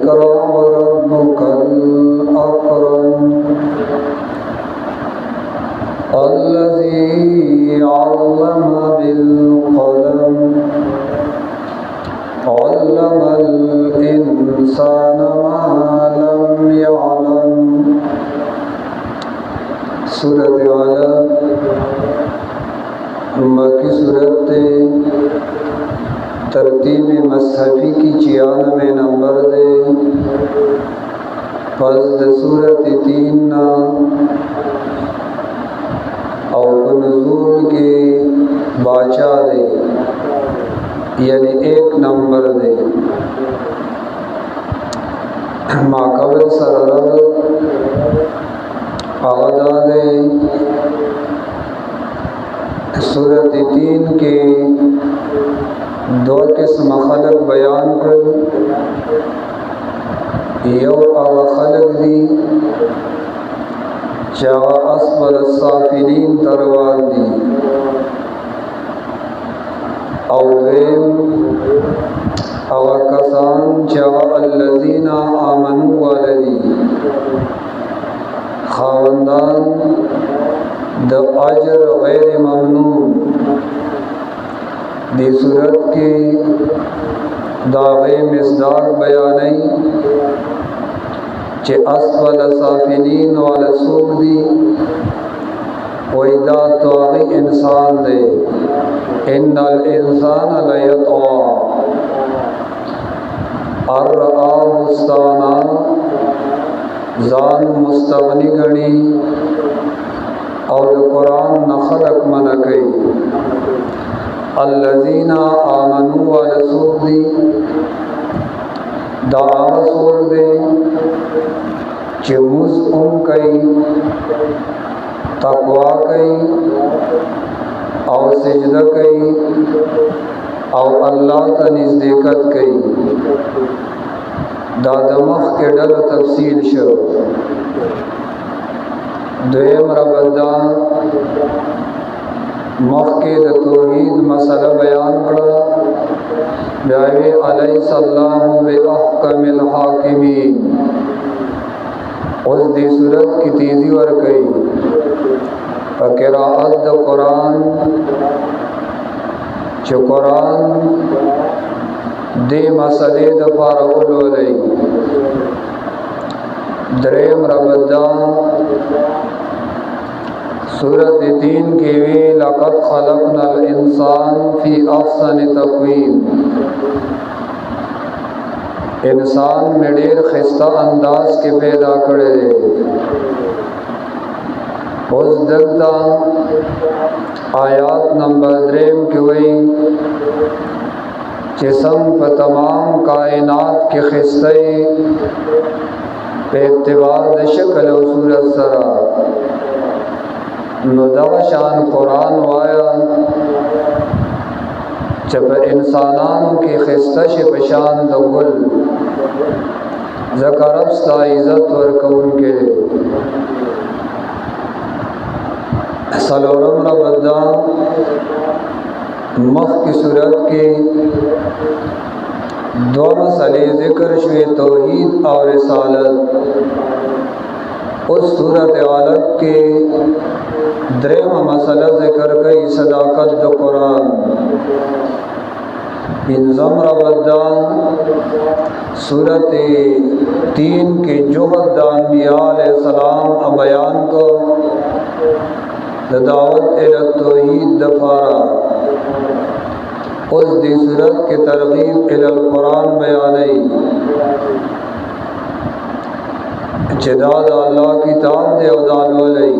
इक़रा वरब्बुकल अकरम अल्लज़ी अल्लम बिल क़लम अल्लमल इंसान मा लम यअलम। सूरत अलक़ मक्की सूरत तरतीब मसहफ़ी की 96 नंबर दे। फज़ सूरत 3 और नुज़ूल के बाचा दे, यानी 1 नंबर दे। माकबल सररब आदा दे सूरत 3 के 2 किस्म खलक बयान कर। यो आवा खलक दी चावा अस्फल साफिलीन तरवाल दी और आवा कसान चावा अल्लज़ीना आमनू वालदी खावंदान द अजर गैर ममनून। दी सूरत के दावे मिसदाक बयानई चे अस्फल साफिलीन वाला सूख दी वैदा ताग़ी इंसान दे। इन्नल इंसान लयतग़ा अर्रआहु इस्ताग़ना ज़ान मुस्तग़नी गणी और कुरान न खलक मन कई। अल्लज़ीना आमनू वाला सूख दी दावा सूख दे चे मुझ कई तक़वा कई और सिजदा कई और अल्लाह ता नज़दीकत कई। दादमख के डल तफसील शो दुएम रबदा मख के तौहीद मसला बयान करा जावे अलैहिस्सलाहु बिअहकमिल हाकिमीन। उस दी सूरत की तेज़ी वर कई क़िराअत द कुरान जो कुरान दे मसले द फारउल लई। दरेम रबदा सूरत 3 के वे लक़द खलक़नल इंसान फ़ी अहसनि तक़वीम। इंसान में ढेर खिस्ता अंदाज के पैदा करे उस दगदा आयात नंबर 3 के वही जिसम पर तमाम कायनात के खिस्ते पे एतबार द शक्ल और सूरत सरा नुदवा शान कुरान वाया जब इंसानों की खिस्तश पशान द गुल ज़करब्स्ता इज़्ज़त वरकौन के सलोरम रबदा मख की सूरत के 2 मसले ज़िक्र शुए तौहीद और रिसालत। उस सूरत अलक़ के द्रेम मसला ज़िक्र कई सदाकत द कुरान। इंज़म रबदा सूरत 3 के जोहद अंबिया अलैहिस्सलाम बयान को दावत इला तौहीद दफारा। उस दी सूरत के तरगीब इला कुरान बयानई जदाद अल्लाह किताब दे अवदान वलई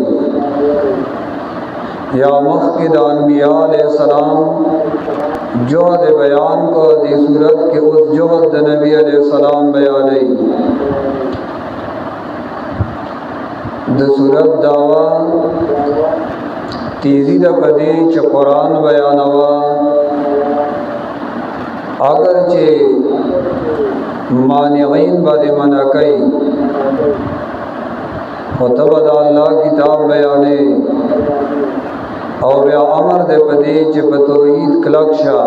या मख के अंबिया अलैहिस्सलाम जोहद बयान को दी सूरत के उस जोहद नबी अलैहिस्सलाम बयानई। द सूरत दावा तेज़ी द पदे च कुरान बयानवा अगरचे मानिगीन बादे मना कई खुतबद अल्लाह किताब बयाने और या अमर दे पदे च तौहीद कलक्षा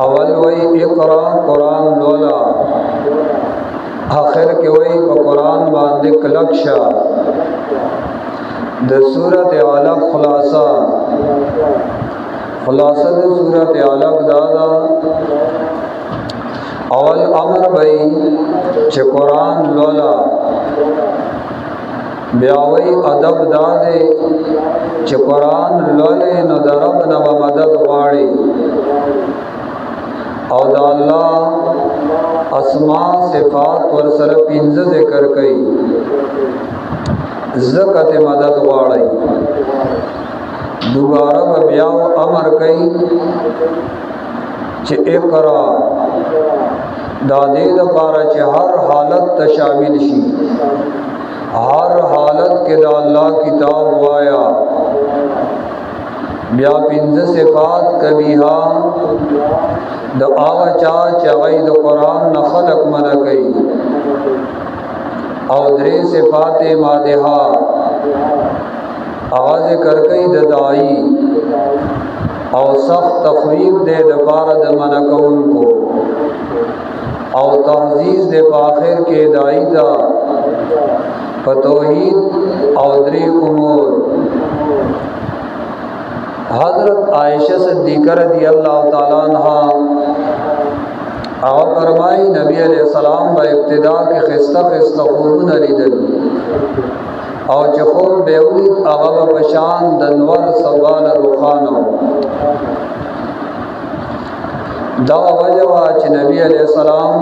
अवल वही इक़रा कुरान लोला آخر کې وایي په قرآن باندې کلک شه. د سورۃ علق خلاصه د سورۃ علق دادا اول امر بھئی چې قرآن لولا، بیاوی ادب دادے چې قرآن لولے نو د رب نه مدد غواړي او د الله اسماء صفات ورسره پنځه ذکر کړي، زکات مدد غواړي. دوباره بیا امر کړي چې اقرا دا دې لپاره چې هر حالت ته شامل شي، ہر حالت کے دا اللہ کتاب وایا. بیا پنځه صفات کبیها د آغا چا چاوی د قرآن نه خلق منع کوي، او درې صفات مادها آغا ذکر کوي د داعی او سخت تخویب دے د پاره د منع کوونکو، او تعزیز دے په آخر کې داعی تا توحید او درې امور. حضرت عائشہ صدیقہ رضی اللہ تعالی عنہا او فرمائی نبی علیہ السلام با ابتدا کې خسته خوبونه لیدل، او چې خوب به ولید هغه په شان د نور سوال روخانو. دا وجه وا چې نبی علیہ السلام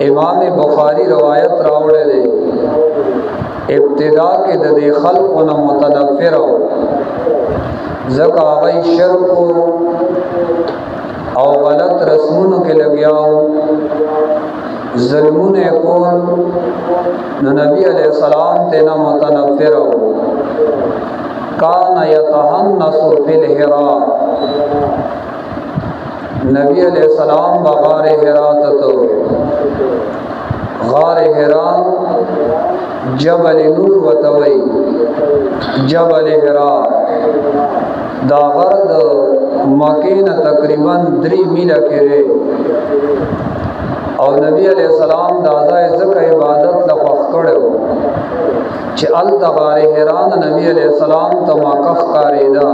امام بخاری روایت راوړی دی، ابتدا کې د دې خلقونه متنفر او زکه هغه شرک او غلط رسمونو کې لګیاو، ظلمونه کول، نو نبی علیہ السلام تینا متنفر او کان یتحنس فی الحرا. نبی علیہ السلام بغار حرا تتو، غار حرا جبل نور وتوی، جبل حرا دا غرد مکین تقریبا 3 میله کېره، او نبی علیہ السلام دا ځای ځکه عبادت لپاره کړو چې الته غار حرا نبی علیہ السلام ته مکه ښکارېدا.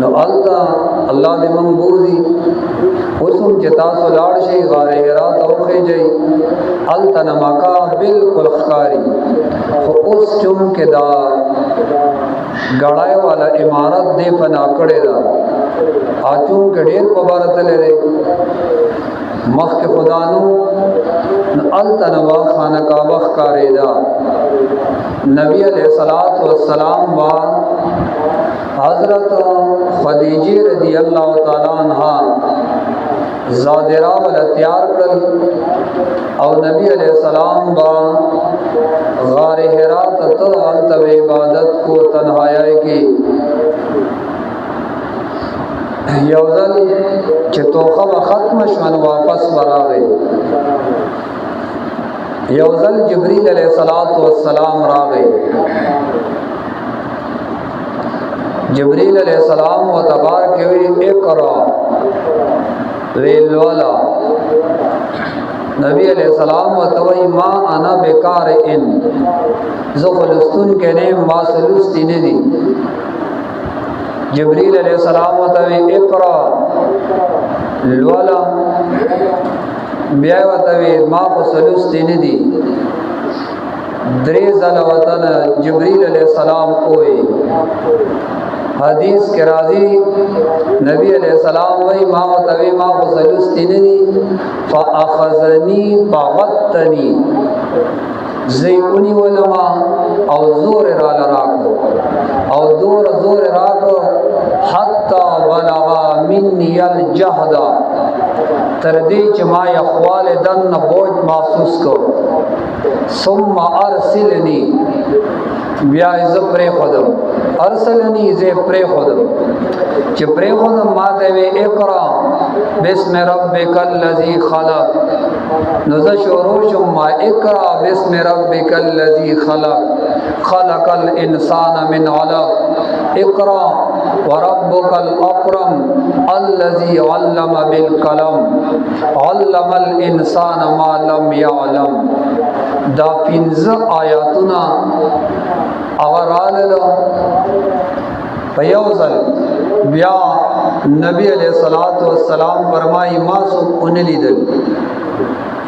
نو الته الله دې مونږ بوزي اوسم چې تاسو لاړ شئ غار حرا ته وخېږئ، الته مکه بالکل ښکاري، خو اوس چون کې دا غړای والا عمارت دې پنا کړې ده، اچون کې ډېر په بارت لري مخ کې خدانو الته نوا خانه کعبه ښکارېدا. نبی علیہ الصلوۃ والسلام وا حضرت خدیجہ رضی اللہ تعالی عنہا زادرا ول تیار کړل، او نبی علیہ السلام با غار حرا ته الته عبادت کو تنہائی کی. یوزل چې توخه ختم شون واپس براغی، یوزل جبریل علیہ الصلوۃ والسلام راغی. جبریل علیہ السلام و تبار کے وی اقرا ویل والا، نبی علیہ السلام و توئی ما انا بیکار ان زخلستون کے نیم واسلستی ندی. جبریل علیہ السلام و توئی اقرا لولا، بیا و توئی ما واسلستی ندی. دریز علوطن جبریل علیہ السلام کوئی حدیث کے راضی نبی علیہ السلام وی ما و توی ما وصلستی ندی فاخذنی فغتنی زیونی ولما او زور را لراکو او زور راکو حتی بلغا منی الجہدہ تردی چی ما یخوال دن بوج محسوس کو، ثم ارسلنی بیا از پری خودم، ارسلنی زی پری خودم چی پری خودم ما تیوی اقرا بسم ربک الذی خلق، نزا شروشم ما اقرا بسم ربک الذی خلق، खलकल इंसान मिन अलक इक़रा व रब्बुकल अकरम अल्लज़ी अल्लम बिल कलम अल्लमल इंसान मा लम यअलम। दा पिंज़ आयातुना अवराल पयोज़ल बिया नबी अलैहिस्सलातु वस्सलाम फरमाई मासु उनलिदल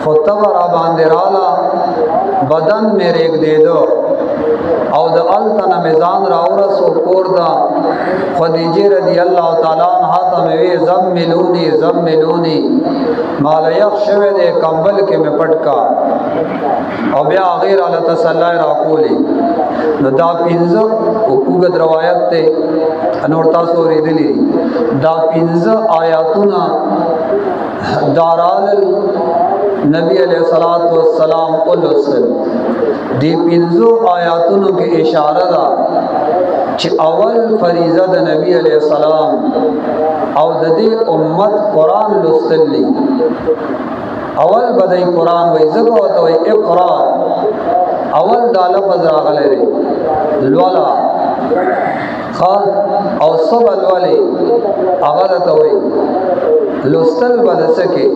खुतबरा बांदिराला बदन में रेख दे दो और द अल्तना मिजान रावरसो कोरदा खदीजे रदी अल्लाह ताला अन्हा तमेवे ज़म्मिलूनी माल यख्शवे दे कंबल के में पटका और ब्या गैर अल तसल्ला राकोली न दा पिंज़ उकुगत रवायत ते अनोरता सो रिदली दा पिंज़ आयातुना दाराल नबी अलैहिस्सलातु वस्सलाम उल्लुसल दी पिंज़ो आयातुन के इशारा दा कि अवल फरीज़ा द नबी अलैहिस्सलाम और दे उम्मत कुरान लुस्तली अवल बदई कुरान वही जगह तो वही इक़रा अवल दाला पजरागले रे लवाला खा और सब अलवाले अगल तो वही लुस्तल बद सके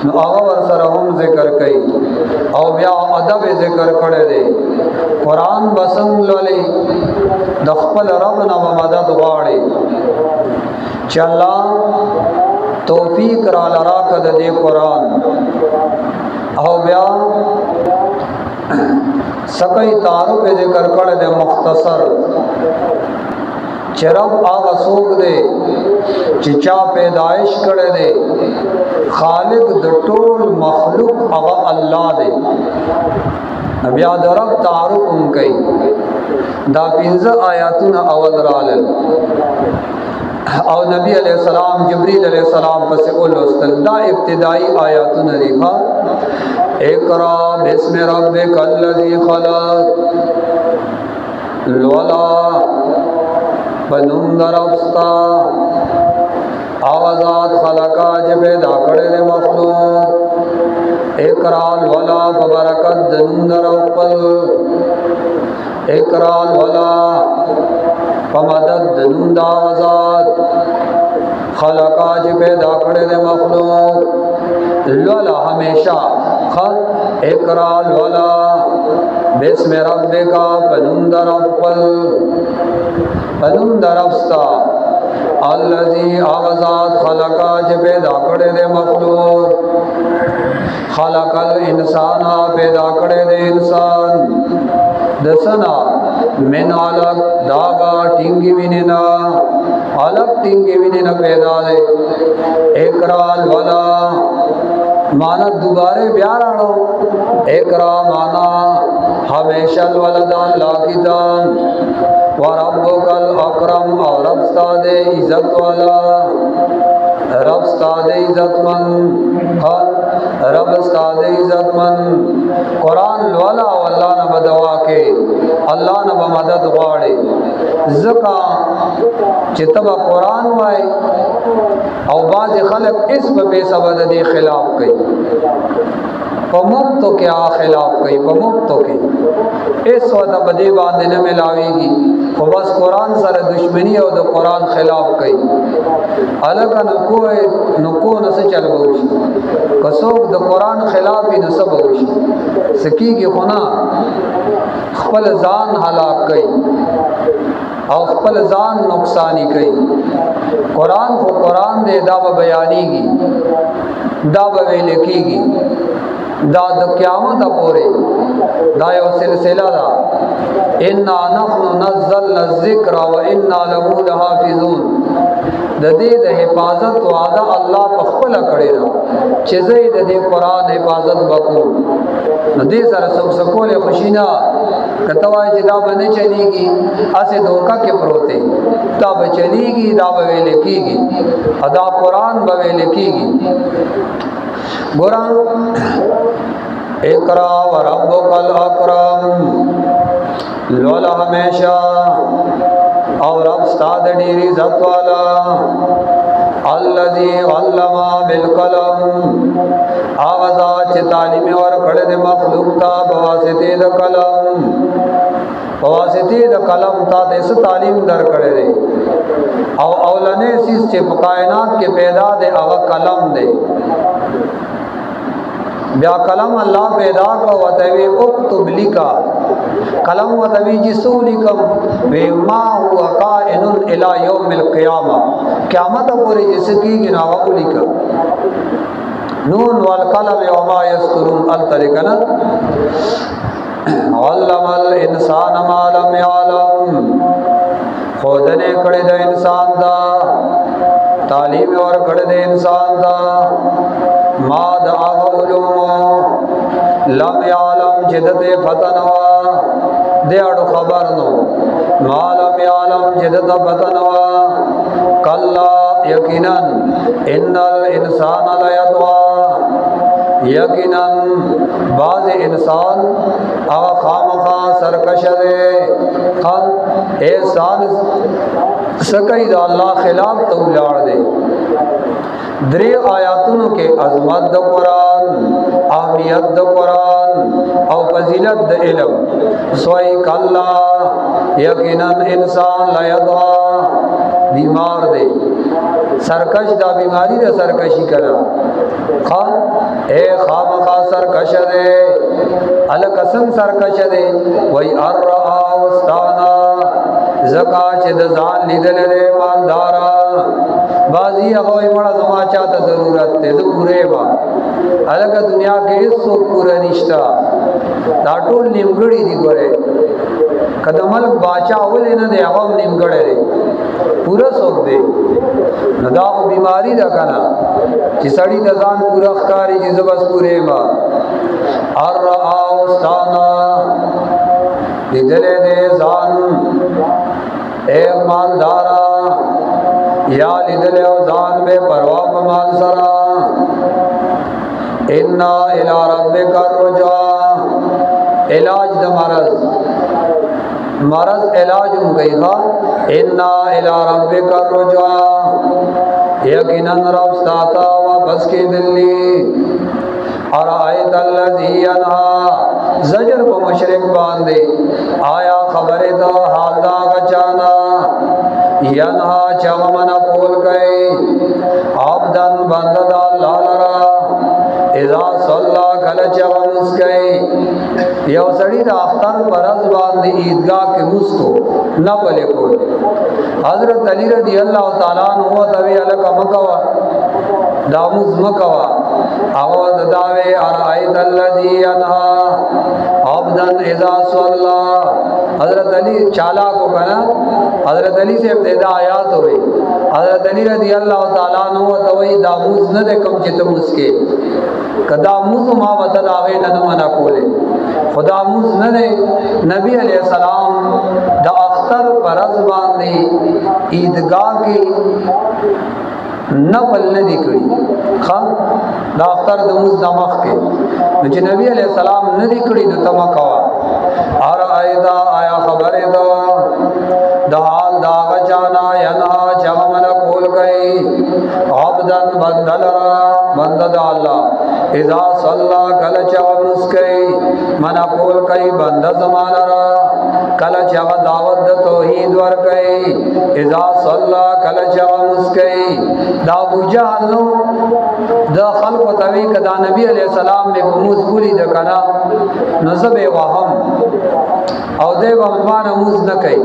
न आवर सरहम जिक्र कई और ब्या अदब जिक्र करे दे कुरान बसंग लले दखपल रब न मदद गाड़े चला तौफीक रा लरा कद दे कुरान और ब्या सकई तारुफ जिक्र करे दे मुख्तसर चरब आगा सोग दे चिचा पैदाइश करे दे खालिक द टोल मखलूक आगा अल्लाह दे नबिया दरब तारुफ उनकई दा पिंज़ आयातुन अवल रालल और नबी अलैहिस्सलाम जिब्रील अलैहिस्सलाम पसे उलुस्तल दा इब्तिदाई आयातुन रिखा इक़रा बिस्मि रब्बिकल लज़ी खलक़ लवला बनुंदरफ्ता आवाज़ात खलका जबे दाकड़े दे मखलूक इक़राल वला बबरकत दनुंदरफल इक़राल वला पमदद दनुंदा आवाज़ात खलका जबे दाकड़े दे मखलूक लवला हमेशा खल इक़राल वला बिस्मि रब्बिका बनुंदरफल बनुंदरफ्ता अल्लज़ी आवाज़ात खलका जबे दाकड़े दे मखलूक खलकल इंसाना पैदा करे दे इंसान दसना मिन अलग दागा टिंगी विनिना अलग टिंगी विनिना पैदा दे इक़राल वला माना दोबारे प्यार आनो इक़रा माना हमेशा वलदा लाकिदान व रब्बुकल अकरम और रब सादे इज़्ज़त वाला रब सादे इज़्ज़तमंद रब सादे इज़्ज़तमंद कुरान वाला अल्लाह न बदवा के अल्लाह न बमदद गाड़े ज़का चितबा कुरान वाए और बाज़ खलक इस पे सबद दे खिलाफ कई पमुक्त तो क्या खिलाफ कई पमुक्त तो के इस वक्त बदे बांधे न मिलावेगी तो बस कुरान सर दुश्मनी और तो कुरान खिलाफ कई अलग नको न से चल बहुशी कसोक द कुरान खिलाफ ही न सब बहुशी सकी की खुना खपल जान हलाक कई और खपल जान नुकसानी कई कुरान को कुरान दे दाब बयानी की दाब वे लिखीगी दा क़यामत पूरे दायो सिलसिला दा इन्ना नहनु नज़्ज़लना ज़िक्र व इन्ना लहू लहाफ़िज़ून ददे द हिफाजत वादा अल्लाह पखपला करे दा चीज़े ददे कुरान हिफाजत बको ददे सर सुख सकोले खुशीना कतवाई जिदा बने चलेगी असे धोखा के प्रोते तब चलेगी दा बवे लिखीगी अदा कुरान बवे लिखीगी गोरा इक़रा व रब्बुकल अकरम लोला हमेशा और रब साद डीरी इज़्ज़त वाला अल्लज़ी अल्लमा बिल कलम आवाज़ा च तालीम और खड़े दे मखलूक ता बवासिते द कलम واسطه د قلم تا ته څه تعلیم درکړې دی او اولنې سیس چې په کائنات کې پیدا دی هغه قلم دی بیا قلم الله پیدا کو وتوی اكتب لکا قلم وتوی جسو لکم بما هو قائن الى يوم القيامه قیامت پورې جس کیږي نو هغه لیکا نون والقلم وما يسطرون الترکنا علم الانسان ما لم يعلم خودنے کړه د انسان دا تعلیم اور کړه د انسان دا ما د علوم لم يعلم جدت فتنوا دې اړو خبر نو ما لم يعلم جدت فتنوا کلا یقینا ان الانسان لا يطغى یقینا بعض انسان آغا خامخا سرکش دے احسان سکی دا اللہ خلاف تو لار دے دری آیاتونو کے عظمت دا قرآن اہمیت دا قرآن او فضیلت دا علم سوئی کلا یقینا انسان لا یضغى بیمار دے سرکش دا بیماری دا سرکشی کرا خان اے خامخا سرکش دے الکسم سرکش دے وی ارعا وستانا زکا چه دا زان لیدل دے ماندارا بازی اگوی مڑا زما چاہتا ضرورت تے دو پورے با الکا دنیا کے اس سو پورا نشتا دا ټول نیمگڑی دی گوڑے کدملک باچا اولی نا دے اغم نیمگڑے دے پورا سوک دے ندا خو بیماری دا کنا چی سڑی دا ځان پورا خکاری چی زبس پورے با ارعا وستانا لیدلے دے ځان اے مالدارا یا لیدلے او ځان بے پروا پا مال سرا انا الى ربک الرجع علاج دا مرض علاج ہم گئی خوا انا الى ربک الرجع یقینا رب ستاتا واپس کی دلی ارائیت اللذی ینہا زجر کو مشرک باندے آیا خبر دا حال دا غچانا ینہا چغمنا پول گئی عبدن بندد اللہ لرا اذا صلی کل چغمس گئی یو سڑی دا اختر پرز باندے عیدگاہ کے مسکو نہ پلے کول حضرت علی رضی اللہ تعالیٰ عنہ توی علکا مکوا داموز مکوا اغواد داوے ارائیت اللذی ینہا عبدن اذا صلی حضرت علی چالا کو کنا حضرت علی سے ابتدا آیات ہوئی حضرت علی رضی اللہ تعالیٰ عنہ توی داموز نہ دے کم چتم اس کے کہ داموز ما بتد آغی ننمنا کولے خدا موز نہ دے نبی علیہ السلام دا اختر پرز باندے عیدگاہ کی نفل ندی کری خواہ دا اختر دا موز دا مخ کے نچے نبی علیہ السلام ندی کری نو تمکوا آرائیتا آیا خبر دا حال دا غچانا ینہا چغمنا کول گئی عبدن بندلرا بندد اللہ اذا صلی کل چغمس گئی منا کول گئی بندد زمانرا کل چغ دعوت دا توحید ور گئی اذا صلی کل چغمس گئی دا ابو جہل نو دا خلق و توی کدا نبی علیہ السلام میں موز بولی دا کنا نظب وهم او دے بمدوان موز نکئی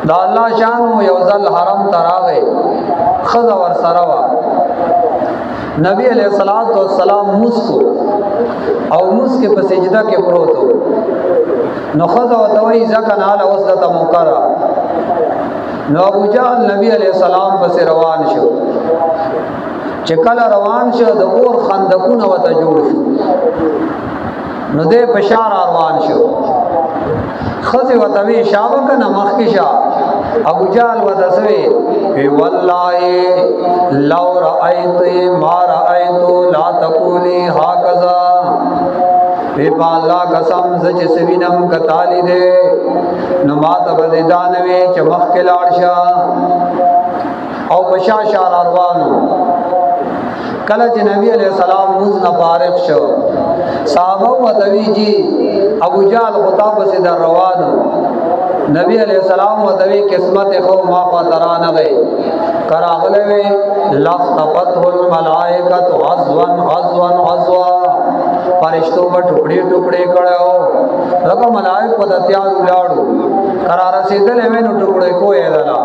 دا اللہ شانو یوزل حرم تراغے خضا ور سروا نبی علیہ السلام موز کو او موز کے پسجدہ کے پروتو نو خضا و توی زکن آل وصدت مکرہ نو ابو جہل نبی علیہ السلام پس روان شو چکل روان شو دا اور خندقون و تجوڑ شو نو دے پشار روان شو خزی و طوی شابکا نمخ کی شا ابو جہل و تسوی واللہ لو رأیت ما رأیتو لا تقولی حاکزا پا اللہ قسم سچ سوینم کتالی دے نمات بد دانوی چمخ کے لارشا او پشا شار اروانو کله چې نبی علیہ السلام موږ نه فارغ شو صحابه وتوی جی ابو جهل خطاب سے در روانو نبی علیہ السلام وتوی قسمت خو ما پتران گئے کراغلے وی لفتفته الملائکۃ غزوا غزوا غزوا فرشتوں په ټوکړي ټوکړي کړهو لکه ملائک په تیار ولاړو قرار رسیدل وینو ټوکړي کوی دلا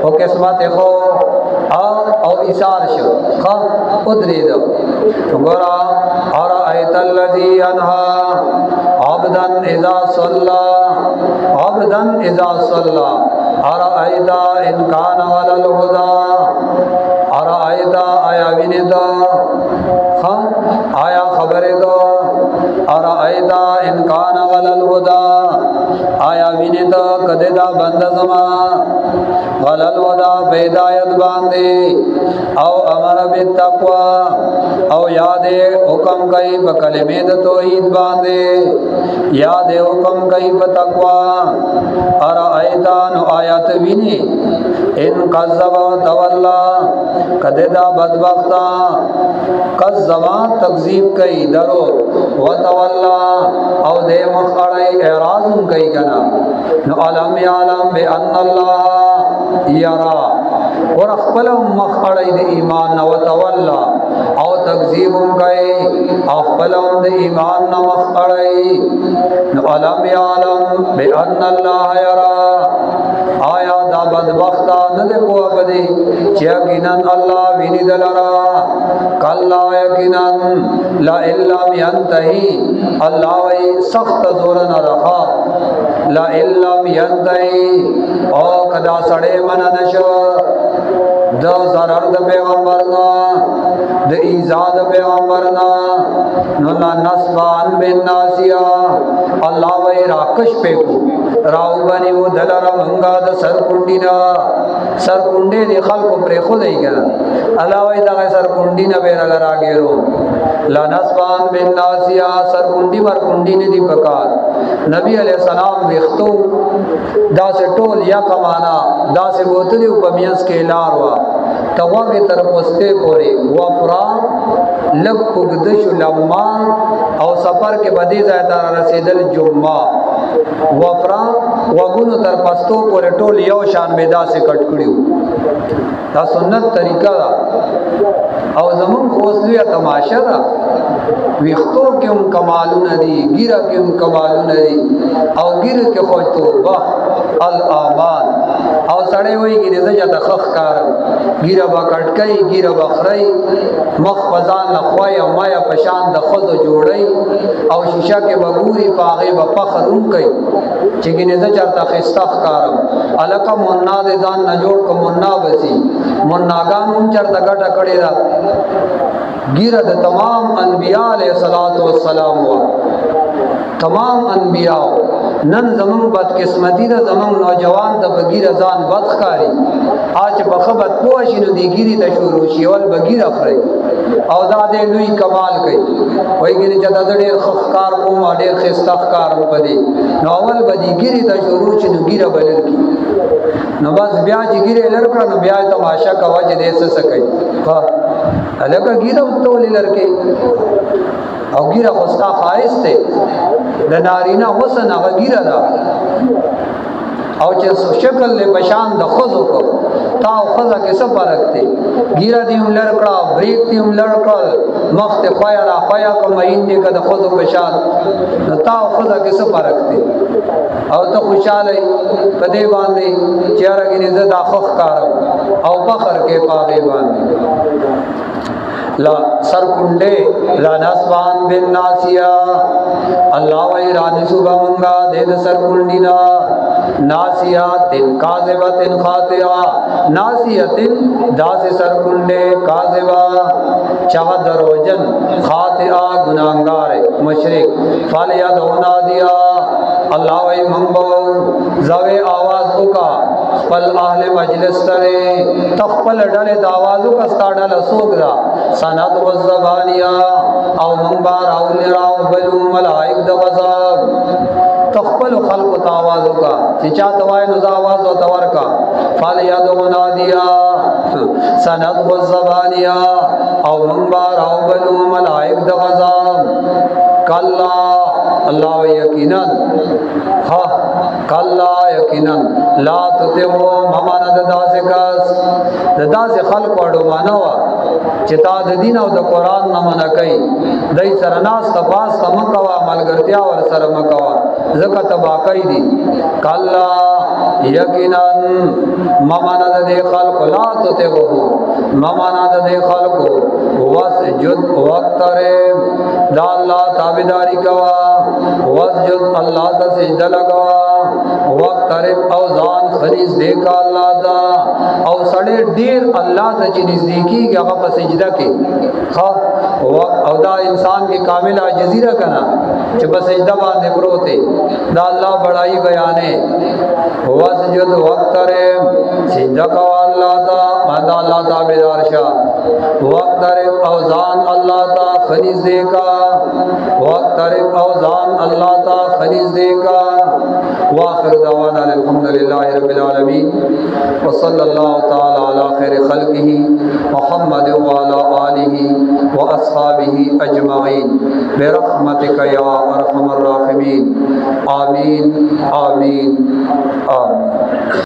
او قسمت خو او ایثار شو خ ادرید وګورا اور ایت الذی انها عبدا اذا صلى عبدا اذا صلى ارایت ان کان علی الهدى ارایت آیا ویندا خ آیا خبر دو ارایت ان کان علی الهدى آیا ویندا کده دا بند زما علی الهدى ہدایت باندې او امر بالتقوا او یاد حکم کوي په کلمې د توحید باندې یاد حکم کوي په تقوا ارایت نو آیات ویني ان کذب تولا کده دا بدبختا کذبا تکذیب کوي درو وتولا او دې مخړی اعراض کوي کنا نو علم یعلم بان الله یرا اور خپل مخړی د ایمان نو تولا او تکذیب کوي او خپل د ایمان نو مخړی نو علم یعلم بان الله یرا آیا دا بدبختا نه ده په بده چې یقینا الله ویني دلرا کلا یقینا لا الا ينتهي الله وی سخت زور نه رخا لا الا ينتهي او کدا سړې من نشو د zarar د پیغمبرنا د ایزاد پیغمبرنا نو لا نسبان بن ناسیا الله وی راکش پېکو راو باندې و دلر منګا د سر کونډینا سر کونډې د خلکو پرې خو دی کنه الله وی دا سر کونډی نه به راګیرو لا نسبان بن ناسیا سر کونډی ور کونډی نه دی پکار نبی علیہ السلام وختو دا سے ټول یا کمانا دا سے بوتلی په میاس کې لار وا تواګه تر پسته پوري وفرا لب وګدش لما او سفر کې بدی ځای ته رسیدل جمعه وفرا وګونو تر پستو پورې ټول یو شان بيدا سے کټ کړیو دا سنت طریقہ دا او زمون خوصلویا تماشا دا ویختو کې هم کمالونه دي ګیره کې هم کمالونه دي او ګیره کې خو توبه الامان او سړی وایي ګیره زجه د خخ کار ګیره با کټکای ګیره بخړی مخ پزان لخوای او مایا پشان د خود جوړی او شیشه کې بګوري پاغه په فخرون کوي چې ګینه زجه ته خستخ کارم الکه موننا د ځان نه جوړ کو موننا وسی موناګان هم چرته ګټه کړی دا ګیره د تمام انبیاء علیہ الصلوۃ والسلام وا تمام انبیاء نن زمون بد قسمتی دا زمون نوجوان د بغیر ځان بدخاري اج په خبرت پوښینو دی ګیری ته شروع شي ول بغیر افرای او دا دې لوی کمال کوي وای ګینه چې دا ډېر خفقار کوم ډېر خستخکار پدې نو اول بدی ګیری ته شروع شي نو ګیره بلل کی نو بس بیا چې ګیره لړکړه نو بیا تماشا کوا چې دې څه کوي ها الګه ګیره وتول لړکې او ګیره خوستا خایس ته د نارینا حسن هغه ګیره ده او چې شکل له بشان د خزو کو تا او خزا کې څه فرق دی ګیره دی لړکړه بریک دی لړکړه مخ ته خایا را خایا کوم این دې کده خزو بشان نو تا او خزا کې څه فرق دی او ته خوشاله کده باندې چیرې کې زه دا خخ کارم او فخر کې پاګې باندې لا سر کنڈے لا نسبان بن ناسیا اللہ وی رانی صبح منگا دید سر کنڈینا ناسیاتن کاذباتن خاطئہ ناسیاتن داس سر کنڈے کاذبہ چاہ دروجن خاطئہ گناہگار مشرک فالیا دونا دیا اللہ وی منگو زوے آواز کا خپل اهل مجلس ترے تخپل ډله د आवाजو کا ستاډله سوګرا سند والزبانیا او منبار او لراو بلو ملائک د غضب तखपल खल्क त आवाज़ का चिचा तवाय नुजा आवाज़ व तवर का फल यद मुनादिया सनद व ज़बानिया औ मंबार औ बनु मलाइक द गज़ाम कल्ला अल्लाह यकीनन हा कल्ला यकीनन ला तुतिहो ममानद दासे कस दासे खल्क वडो मानवा चिता द दीन और द कुरान न मन कई दई सरनास तपास तमकवा मलगरतिया और सर मकवा जका तबाकई दी कल्ला यकीनन ममानद दे खल्क ला तुतिहो ममानद दे खल्क वसजुद वक्तरिब दा अल्लाह ताबेदारी कवा वसजुद अल्लाह ता सजदा लगवा वक्तरिब औजान खरीज दे का अल्लाह दा और सड़े ढेर अल्लाह ता ची नजदीकी के हक़ सजदा के खा औदा इंसान के कामिल आजिज़ी रखना जब सजदा बांधे प्रोते दा अल्लाह बड़ाई बयाने वसजुद वक्तरिब सजदा कवा अल्लाह ता मदा अल्लाह ताबेदार शाह वक्तरिब औजान अल्लाह ता खरीज दे का वक्तरिब औजान अल्लाह ता खरीज दे का वाखिर दवाना अल्हम्दुलिल्लाहि रब्बिल आलमीन व सल्लल्लाहु तआला अला खैरि खल्किही मुहम्मद व अला आलिही व अस्हाबिही अजमाइन बिरहमतिका या अरहमर राहिमीन आमीन आमीन आमीन।